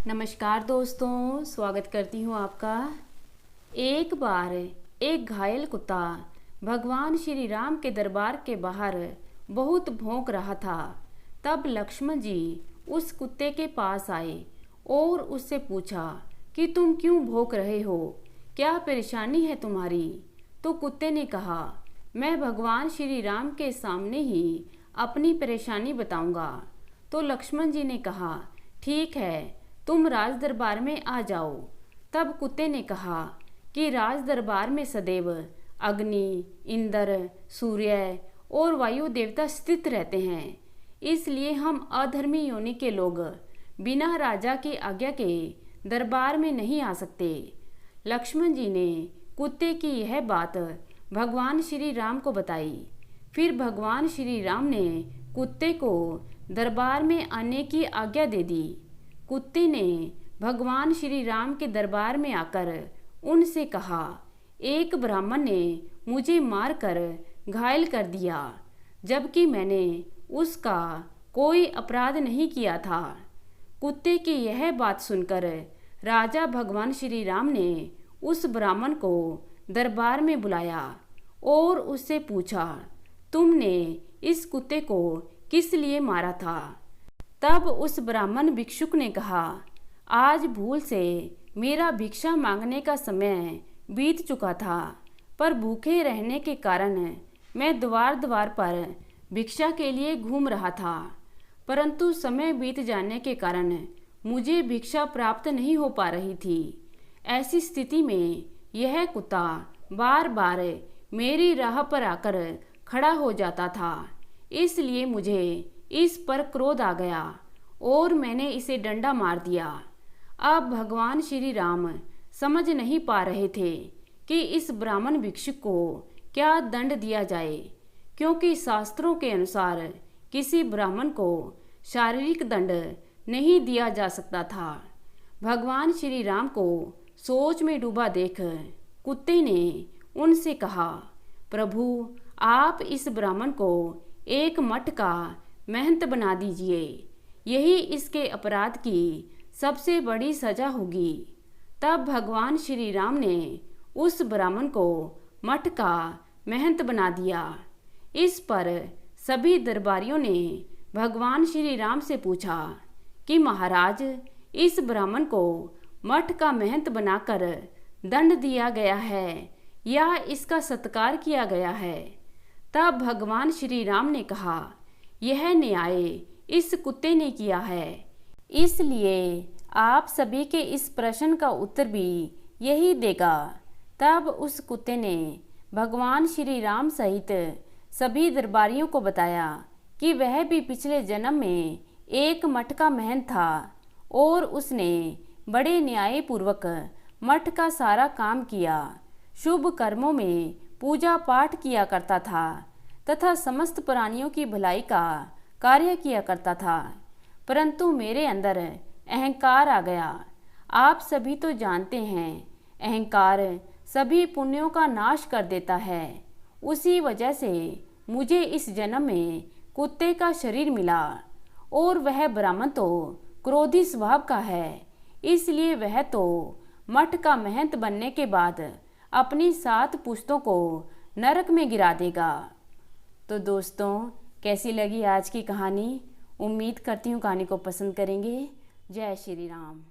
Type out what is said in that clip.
नमस्कार दोस्तों, स्वागत करती हूँ आपका। एक बार एक घायल कुत्ता भगवान श्री राम के दरबार के बाहर बहुत भौंक रहा था। तब लक्ष्मण जी उस कुत्ते के पास आए और उससे पूछा कि तुम क्यों भौंक रहे हो, क्या परेशानी है तुम्हारी। तो कुत्ते ने कहा, मैं भगवान श्री राम के सामने ही अपनी परेशानी बताऊंगा। तो लक्ष्मण जी ने कहा, ठीक है, तुम राज दरबार में आ जाओ। तब कुत्ते ने कहा कि राज दरबार में सदैव अग्नि, इंद्र, सूर्य और वायु देवता स्थित रहते हैं, इसलिए हम अधर्मी योनि के लोग बिना राजा की आज्ञा के दरबार में नहीं आ सकते। लक्ष्मण जी ने कुत्ते की यह बात भगवान श्री राम को बताई। फिर भगवान श्री राम ने कुत्ते को दरबार में आने की आज्ञा दे दी। कुत्ते ने भगवान श्री राम के दरबार में आकर उनसे कहा, एक ब्राह्मण ने मुझे मारकर घायल कर दिया, जबकि मैंने उसका कोई अपराध नहीं किया था। कुत्ते की यह बात सुनकर राजा भगवान श्री राम ने उस ब्राह्मण को दरबार में बुलाया और उससे पूछा, तुमने इस कुत्ते को किस लिए मारा था। तब उस ब्राह्मण भिक्षुक ने कहा, आज भूल से मेरा भिक्षा मांगने का समय बीत चुका था, पर भूखे रहने के कारण मैं द्वार द्वार पर भिक्षा के लिए घूम रहा था, परंतु समय बीत जाने के कारण मुझे भिक्षा प्राप्त नहीं हो पा रही थी। ऐसी स्थिति में यह कुत्ता बार बार मेरी राह पर आकर खड़ा हो जाता था, इसलिए मुझे इस पर क्रोध आ गया और मैंने इसे डंडा मार दिया। अब भगवान श्री राम समझ नहीं पा रहे थे कि इस ब्राह्मण भिक्षुक को क्या दंड दिया जाए, क्योंकि शास्त्रों के अनुसार किसी ब्राह्मण को शारीरिक दंड नहीं दिया जा सकता था। भगवान श्री राम को सोच में डूबा देख कुत्ते ने उनसे कहा, प्रभु, आप इस ब्राह्मण को एक मठ का महंत बना दीजिए, यही इसके अपराध की सबसे बड़ी सजा होगी। तब भगवान श्री राम ने उस ब्राह्मण को मठ का महंत बना दिया। इस पर सभी दरबारियों ने भगवान श्री राम से पूछा कि महाराज, इस ब्राह्मण को मठ का महंत बनाकर दंड दिया गया है या इसका सत्कार किया गया है। तब भगवान श्री राम ने कहा, यह न्याय इस कुत्ते ने किया है, इसलिए आप सभी के इस प्रश्न का उत्तर भी यही देगा। तब उस कुत्ते ने भगवान श्री राम सहित सभी दरबारियों को बताया कि वह भी पिछले जन्म में एक मठ का महंत था और उसने बड़े न्यायपूर्वक मठ का सारा काम किया, शुभ कर्मों में पूजा पाठ किया करता था तथा समस्त प्राणियों की भलाई का कार्य किया करता था, परंतु मेरे अंदर अहंकार आ गया। आप सभी तो जानते हैं, अहंकार सभी पुण्यों का नाश कर देता है। उसी वजह से मुझे इस जन्म में कुत्ते का शरीर मिला और वह ब्राह्मण तो क्रोधी स्वभाव का है, इसलिए वह तो मठ का महंत बनने के बाद अपनी 7 पुश्तों को नरक में गिरा देगा। तो दोस्तों, कैसी लगी आज की कहानी? उम्मीद करती हूँ कहानी को पसंद करेंगे। जय श्री राम।